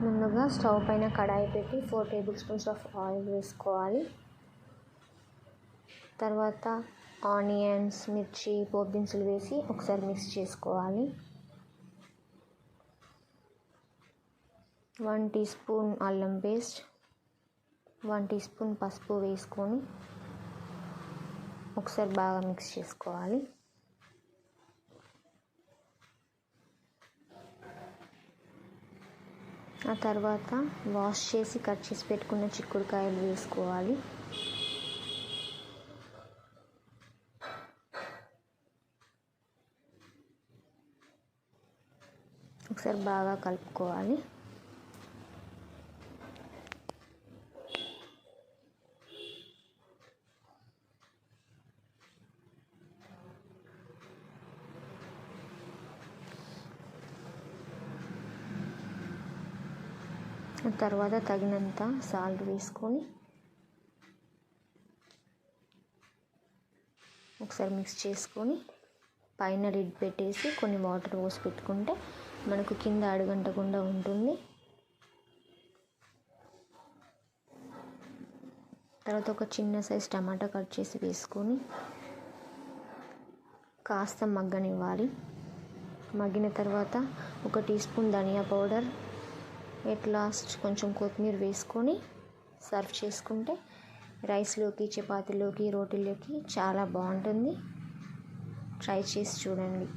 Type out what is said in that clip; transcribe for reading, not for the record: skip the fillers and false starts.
ముందుగా స్టవ్ పైన కడాయి పెట్టి 4 టేబుల్ స్పూన్స్ ఆఫ్ ఆయిల్ వేసుకోవాలి. తర్వాత ఆనియన్స్, మిర్చి, పోపు దినుసులు వేసి ఒకసారి మిక్స్ చేసుకోవాలి. 1 టీ స్పూన్ అల్లం పేస్ట్, 1 టీ స్పూన్ పసుపు వేసుకొని ఒకసారి బాగా మిక్స్ చేసుకోవాలి. ఆ తర్వాత వాష్ చేసి కట్ చేసి పెట్టుకున్న చిక్కుడుకాయలు వేసుకోవాలి. ఒకసారి బాగా కలుపుకోవాలి. తర్వాత తగినంత సాల్ట్ వేసుకొని ఒకసారి మిక్స్ చేసుకొని పైన లిడ్ పెట్టేసి కొన్ని వాటర్ పోసి పెట్టుకుంటే మనకు కింద అడుగంటకుండా ఉంటుంది. తర్వాత ఒక చిన్న సైజ్ టమాటా కట్ చేసి వేసుకొని కాస్త మగ్గనివ్వాలి. మగ్గిన తర్వాత 1 టీ స్పూన్ ధనియా పౌడర్, ఎట్ లాస్ట్ కొంచెం కొత్తిమీర వేసుకొని సర్వ్ చేసుకుంటే రైస్లోకి, చపాతీలోకి, రోటీలోకి చాలా బాగుంటుంది. ట్రై చేసి చూడండి.